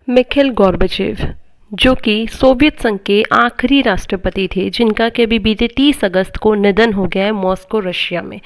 Mikhail Gorbachev, जो कि Soviet संघ के आखिरी राष्ट्रपति थे, जिनका कि अभी बीते 30 अगस्त को निधन हो गया है मॉस्को रशिया में।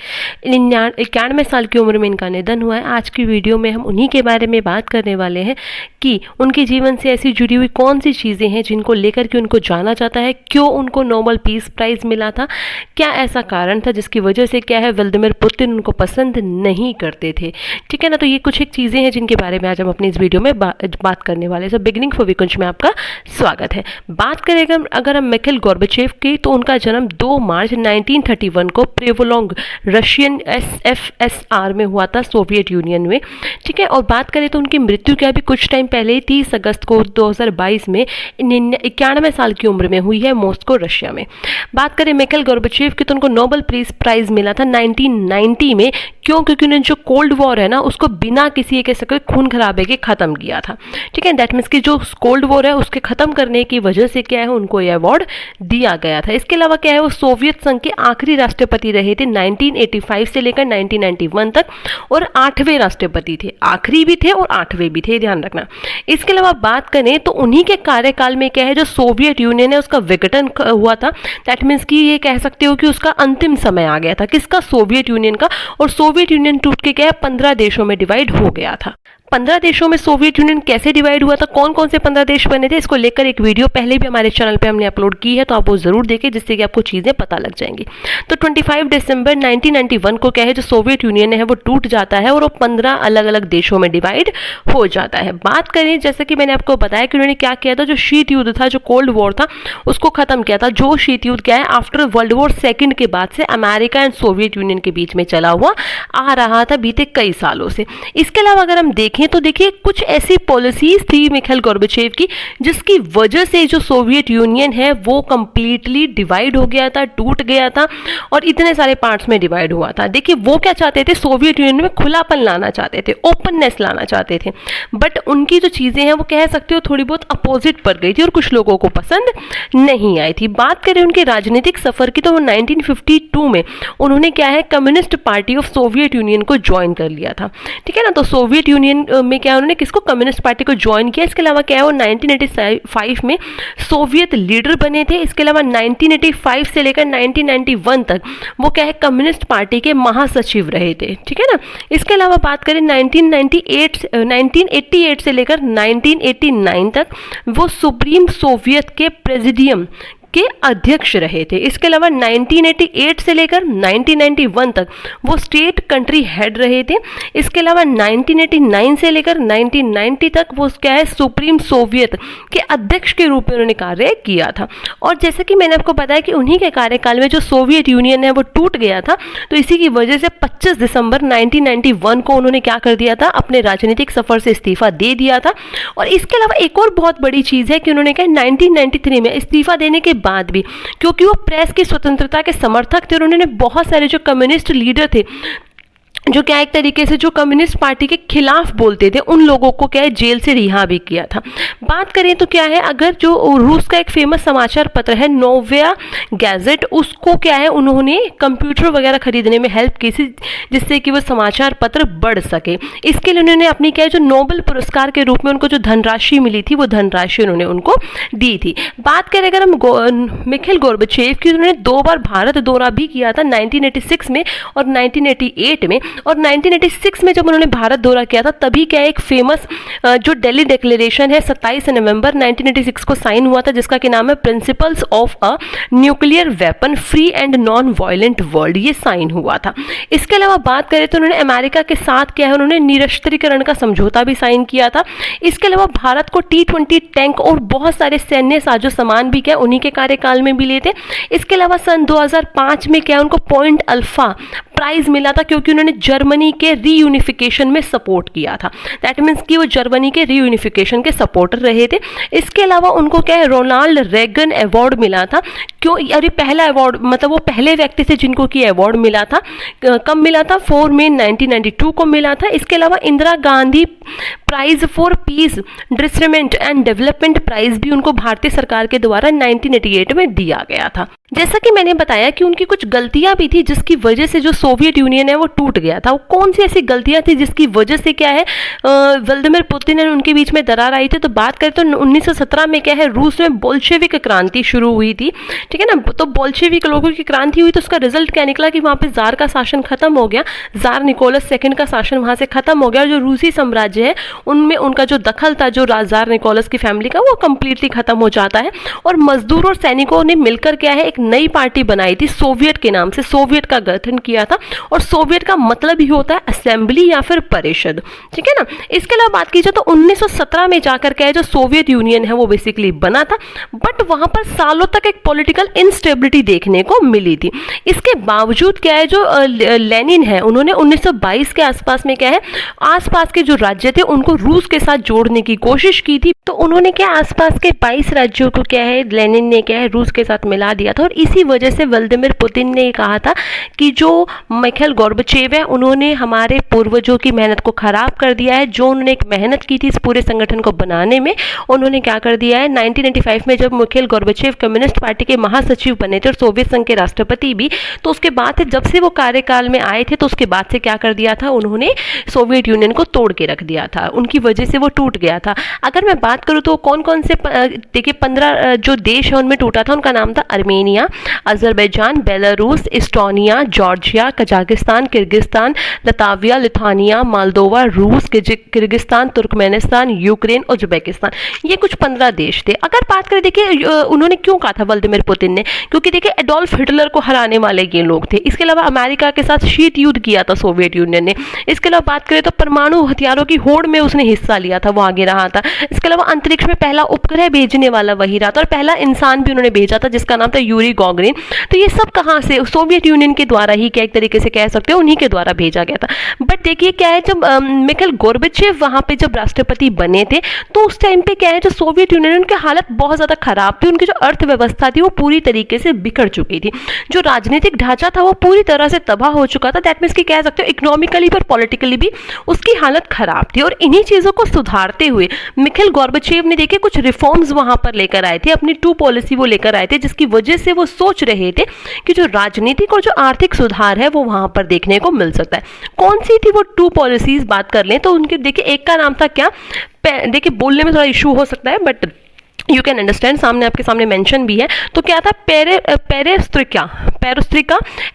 91 साल की उम्र में इनका निधन हुआ है। आज की वीडियो में हम उन्हीं के बारे में बात करने वाले हैं कि उनके जीवन से ऐसी जुड़ी हुई कौन सी चीज़ें हैं जिनको लेकर के उनको जाना जाता है, क्यों उनको नोबेल पीस प्राइज़ मिला था, क्या ऐसा कारण था जिसकी वजह से क्या है व्लादिमीर पुतिन उनको पसंद नहीं करते थे। ठीक है ना, तो ये कुछ एक चीज़ें हैं जिनके बारे में आज हम अपनी इस वीडियो में बात करने वाले हैं। सो बिगिनिंग फॉर विकुंज में आपका स्वागत है। बात करेंगे अगर हम मिखाइल गोर्बाचेव की, तो उनका जन्म 2 मार्च 1931 को प्रेवोलोंग रशियन SFSR में हुआ था, सोवियत यूनियन में। ठीक है, और बात करें तो उनकी मृत्यु क्या अभी कुछ टाइम पहले 30 अगस्त को 2022 में 91 साल की उम्र में हुई है मॉस्को रशिया में। बात करें मिखाइल गोर्बाचेव की, तो उनको नोबेल पीस प्राइज मिला था 1990 में। क्यों? क्योंकि उन्होंने जो कोल्ड वॉर है ना, उसको बिना किसी कह सकते खून खराबे के खत्म किया था। ठीक है, दैट मीन्स कि जो कोल्ड वॉर है उसके खत्म करने की वजह से क्या है उनको यह अवार्ड दिया गया था। इसके अलावा क्या है वो सोवियत संघ के आखिरी राष्ट्रपति रहे थे 1985 से लेकर 1991 तक, और 8वें राष्ट्रपति थे। आखिरी भी थे और 8वें भी थे, ध्यान रखना। इसके अलावा बात करें तो उन्हीं के कार्यकाल में क्या है जो सोवियत यूनियन है उसका विघटन हुआ था। दैट मीन्स कि ये कह सकते हो कि उसका अंतिम समय आ गया था। किसका? सोवियत यूनियन का। और सोवियत यूनियन टूट के क्या है 15 देशों में डिवाइड हो गया था। 15 देशों में सोवियत यूनियन कैसे डिवाइड हुआ था, कौन कौन से 15 देश बने थे, इसको लेकर एक वीडियो पहले भी हमारे चैनल पे हमने अपलोड की है, तो आप वो जरूर देखें जिससे कि आपको चीजें पता लग जाएंगी। तो 25 दिसंबर 1991 को क्या है जो सोवियत यूनियन है वो टूट जाता है और वो 15 अलग अलग देशों में डिवाइड हो जाता है। बात करें जैसे कि मैंने आपको बताया कि उन्होंने क्या किया था, जो शीत युद्ध था, जो कोल्ड वॉर था, उसको खत्म किया था। जो शीत युद्ध क्या है आफ्टर वर्ल्ड वॉर सेकेंड के बाद से अमेरिका एंड सोवियत यूनियन के बीच में चला हुआ आ रहा था बीते कई सालों से। इसके अलावा अगर हम देखें तो देखिए कुछ ऐसी पॉलिसीज थी मिखाइल गोर्बाचेव की जिसकी वजह से जो सोवियत यूनियन है वो कंप्लीटली डिवाइड हो गया था, टूट गया था और इतने सारे पार्ट्स में डिवाइड हुआ था। देखिए वो क्या चाहते थे, सोवियत यूनियन में खुलापन लाना चाहते थे, ओपननेस लाना चाहते थे, बट उनकी जो चीजें हैं वो कह सकते हो थोड़ी बहुत अपोजिट पड़ गई थी और कुछ लोगों को पसंद नहीं आई थी। बात करें उनके राजनीतिक सफर की, तो वो 1952 में उन्होंने क्या है communist party of Soviet union को ज्वाइन कर लिया था। ठीक है ना, तो सोवियत यूनियन में क्या उन्होंने किसको? कम्युनिस्ट पार्टी को ज्वाइन किया। इसके अलावा क्या है वो 1985 में सोवियत लीडर बने थे। इसके अलावा 1985 से लेकर 1991 तक वो क्या है कम्युनिस्ट पार्टी के महासचिव रहे थे। ठीक है ना, इसके अलावा बात करें 1988 से लेकर 1989 तक वो सुप्रीम सोवियत के प्रेसिडियम के अध्यक्ष रहे थे। इसके अलावा 1988 से लेकर 1991 तक वो स्टेट कंट्री हेड रहे थे। इसके अलावा 1989 से लेकर 1990 तक वो क्या है सुप्रीम सोवियत के अध्यक्ष के रूप में उन्होंने कार्य किया था। और जैसे कि मैंने आपको बताया कि उन्हीं के कार्यकाल में जो सोवियत यूनियन है वो टूट गया था, तो इसी की वजह से 25 दिसंबर 1991 को उन्होंने क्या कर दिया था, अपने राजनीतिक सफर से इस्तीफा दे दिया था। और इसके अलावा एक और बहुत बड़ी चीज है कि उन्होंने क्या 1993 में इस्तीफा देने के बाद भी, क्योंकि वो प्रेस की स्वतंत्रता के समर्थक थे और उन्होंने बहुत सारे जो कम्युनिस्ट लीडर थे जो क्या एक तरीके से जो कम्युनिस्ट पार्टी के खिलाफ बोलते थे, उन लोगों को क्या है जेल से रिहा भी किया था। बात करें तो क्या है अगर जो रूस का एक फेमस समाचार पत्र है नोवाया गैजेट, उसको क्या है उन्होंने कंप्यूटर वगैरह खरीदने में हेल्प की थी जिससे कि वो समाचार पत्र बढ़ सके। इसके लिए उन्होंने अपनी क्या है जो नोबेल पुरस्कार के रूप में उनको जो धनराशि मिली थी वो धनराशि उन्होंने उनको दी थी। बात करें अगर हम मिखाइल गोर्बाचेव की, उन्होंने 2 बार भारत दौरा भी किया था 1986 में और 1988 में। और 1986 में जब उन्होंने भारत दौरा किया था तभी क्या एक फेमस जो दिल्ली डिक्लेरेशन है 27 नवंबर 1986 को साइन हुआ था, जिसका क्या नाम है principles of a nuclear weapon free and non violent world, ये साइन हुआ था। इसके अलावा बात करें तो उन्होंने अमेरिका के साथ क्या है उन्होंने निरस्त्रीकरण का समझौता भी साइन किया था। इसके अलावा भारत को T-20 टैंक और बहुत सारे सैन्य साजो सामान भी क्या उन्हीं के कार्यकाल में मिले थे। इसके अलावा सन 2005 में क्या उनको पॉइंट अल्फा प्राइज मिला था क्योंकि उन्होंने जर्मनी के रीयूनिफिकेशन में सपोर्ट किया था। दैट मीन्स कि वो जर्मनी के रीयूनिफिकेशन के सपोर्टर रहे थे। इसके अलावा उनको क्या है रोनाल्ड रेगन अवार्ड मिला था। क्यों? अरे पहला अवार्ड मतलब वो पहले व्यक्ति थे जिनको की अवार्ड मिला था। कब मिला था? 4 मई 1992 को मिला था। इसके अलावा Indira Gandhi prize for peace disarmament and development prize भी उनको भारतीय सरकार के द्वारा 1988 में दिया गया था। जैसा कि मैंने बताया कि उनकी कुछ गलतियां भी थी जिसकी वजह से जो सोवियत यूनियन है वो टूट गया था। वो कौन सी ऐसी गलतियां थी जिसकी वजह से क्या है व्लादिमीर पुतिन और उनके बीच में दरार आई थी। तो बात करें तो 1917 में क्या है रूस में बोल्शेविक क्रांति शुरू हुई थी, ठीक है ना। तो बोल्शेविक लोगों की क्रांति हुई तो उसका रिजल्ट क्या निकला कि वहाँ पे जार का शासन खत्म हो गया, जार निकोलस सेकंड का शासन वहाँ से खत्म हो गया और जो रूसी साम्राज्य है उनमें उनका जो दखल था जो जार निकोलस की फैमिली का वो कंप्लीटली खत्म हो जाता है। और मजदूर और सैनिकों ने मिलकर क्या है एक नई पार्टी बनाई थी सोवियत के नाम से, सोवियत का गठन किया था। और सोवियत का मतलब ही होता है असेंबली या फिर परिषद, ठीक है ना। इसके अलावा बात की जाए तो 1917 में जाकर क्या है जो सोवियत यूनियन है वो बेसिकली बना था, बट वहां पर सालों तक एक पॉलिटिकल इंस्टेबिलिटी देखने को मिली थी। इसके बावजूद क्या है जो लेनिन है उन्होंने 1922 के आसपास में क्या है आसपास के जो राज्य थे उनको रूस के साथ जोड़ने की कोशिश की थी। तो उन्होंने क्या आसपास के 22 राज्यों को क्या है लेनिन ने क्या है रूस के साथ मिला दिया था। और इसी वजह से व्लादिमीर पुतिन ने कहा था कि जो मिखाइल गोर्बाचेव है उन्होंने हमारे पूर्वजों की मेहनत को खराब कर दिया है। जो उन्होंने एक मेहनत की थी इस पूरे संगठन को बनाने में, उन्होंने क्या कर दिया है 1995 में जब मिखाइल गोर्बाचेव कम्युनिस्ट पार्टी के महासचिव बने थे और सोवियत संघ के राष्ट्रपति भी, तो उसके बाद जब से वो कार्यकाल में आए थे तो उसके बाद से क्या कर दिया था उन्होंने सोवियत यूनियन को तोड़ के रख दिया था, उनकी वजह से वो टूट गया था। अगर मैं बात करूँ तो कौन कौन से देखिए 15 जो देश है उनमें टूटा था, उनका नाम था Armenia, Azerbaijan, Belarus, Estonia, Georgia, Kazakhstan, Kyrgyzstan, Latvia, Lithuania, Moldova, रूस, किर्गिस्तान, तुर्कमेनिस्तान, यूक्रेन, उज्बेकिस्तान। ये कुछ 15 देश थे। अगर बात करें देखिए उन्होंने क्यों कहा था व्लादिमीर पुतिन ने, क्योंकि देखिए एडोल्फ हिटलर को हराने वाले ये लोग थे। इसके अलावा अमेरिका के साथ शीत युद्ध किया था सोवियत यूनियन ने। इसके अलावा बात करें तो परमाणु हथियारों की होड़ में उसने हिस्सा लिया था, वो आगे रहा था। इसके अलावा अंतरिक्ष में पहला उपग्रह भेजने वाला वही रहा था और पहला इंसान भी उन्होंने भेजा था जिसका नाम था यूरी गॉगरिन। तो ये सब कहां से सोवियत यूनियन के द्वारा ही क्या एक तरीके से कह सकते हो उन्हीं के द्वारा भेजा गया था। बट देखिए क्या है जब मिखाइल गोर्बाचेव वहां पे जब राष्ट्रपति बने थे तो उस टाइम पे क्या है जो सोवियत यूनियन उनकी हालत बहुत ज्यादा खराब थी, उनकी जो अर्थव्यवस्था थी वो पूरी तरीके से बिखर चुकी थी, जो राजनीतिक ढांचा था वो पूरी तरह से तबाह हो चुका था। दैट मीन्स कि कह सकते हो इकोनॉमिकली पर पॉलिटिकली भी उसकी हालत खराब थी। और इन्हीं चीजों को सुधारते हुए मिखाइल गोर्बाचेव ने देखिए कुछ रिफॉर्म्स वहां पर लेकर आए थे, अपनी टू पॉलिसी वो लेकर आए थे जिसकी वजह से वो सोच रहे थे कि जो राजनीतिक और जो आर्थिक सुधार है वो वहां पर देखने को मिल सकता है। कौन सी थी वो टू पॉलिसीज बात कर लें तो उनके देखिए एक का नाम था क्या, देखिए बोलने में थोड़ा इशू हो सकता है बट यू कैन अंडरस्टैंड, सामने आपके सामने मेंशन भी है। तो क्या था पेरेस्ट्रिका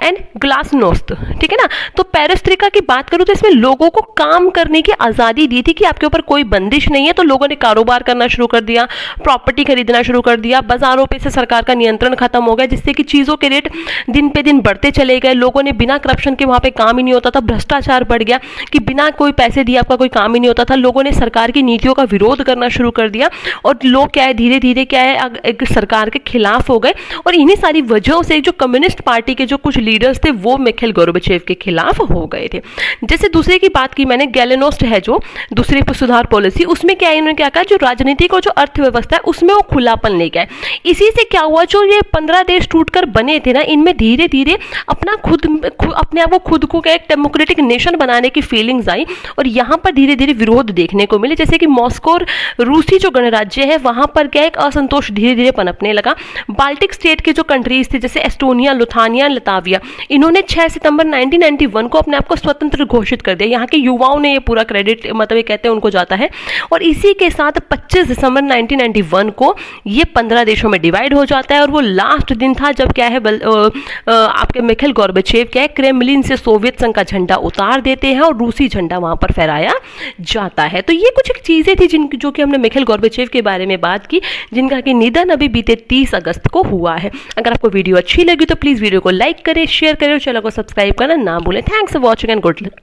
एंड ग्लासनोस्त, ठीक है ना। तो पेरेस्ट्रिका की बात करूं तो इसमें लोगों को काम करने की आजादी दी थी कि आपके ऊपर कोई बंदिश नहीं है, तो लोगों ने कारोबार करना शुरू कर दिया, प्रॉपर्टी खरीदना शुरू कर दिया, बाजारों पे से सरकार का नियंत्रण खत्म हो गया जिससे कि चीजों के रेट दिन पे दिन बढ़ते चले गए। लोगों ने बिना करप्शन के वहां पे काम ही नहीं होता था, भ्रष्टाचार बढ़ गया कि बिना कोई पैसे दिए आपका कोई काम ही नहीं होता था। लोगों ने सरकार की नीतियों का विरोध करना शुरू कर दिया और लोग क्या है धीरे धीरे क्या है एक सरकार के खिलाफ हो गए। और इन्हीं सारी वजहों से जो कम्युनिस्ट पार्टी के जो कुछ लीडर्स थे वो मिखाइल गोर्बाचेव के खिलाफ हो गए थे। जैसे दूसरे की बात की मैंने, गैलेनोस्ट है जो दूसरी सुधार पॉलिसी, उसमें क्या है इन्होंने क्या कहा जो राजनीतिक और जो अर्थव्यवस्था है उसमें वो खुलापन लेके आए। इसी से क्या हुआ जो ये 15 देश टूटकर बने थे ना, इनमें धीरे धीरे अपने आप को खुद को एक डेमोक्रेटिक नेशन बनाने की फीलिंग्स आई और यहाँ पर धीरे धीरे विरोध देखने को मिले। जैसे कि मॉस्को रूसी जो गणराज्य है वहां पर क्या एक असंतोष धीरे धीरे पनपने लगा। बाल्टिक स्टेट के जो कंट्रीज थे जैसे एस्टोनिया, लिथुआनिया, लताविया, इन्होंने 6 सितंबर 1991 को अपने आप को स्वतंत्र घोषित कर दिया। यहाँ के युवाओं ने ये पूरा क्रेडिट मतलब ये कहते हैं उनको जाता है। और इसी के साथ 25 दिसंबर 1991 को ये 15 देशों में डिवाइड हो जाता है और वो लास्ट दिन था जब क्या है आपके मिखाइल गोर्बाचेव क्या है क्रेमलिन से सोवियत संघ का झंडा उतार देते हैं और रूसी झंडा वहां पर फहराया जाता है। तो ये कुछ चीजें थी जो कि हमने मिखाइल गोर्बाचेव के बारे में बात की जिनका कि निधन अभी बीते 30 अगस्त को हुआ है। अगर आपको वीडियो अच्छी लगी तो प्लीज वीडियो को लाइक करें, शेयर करें और चैनल को सब्सक्राइब करना ना भूलें। Thanks for watching and good luck.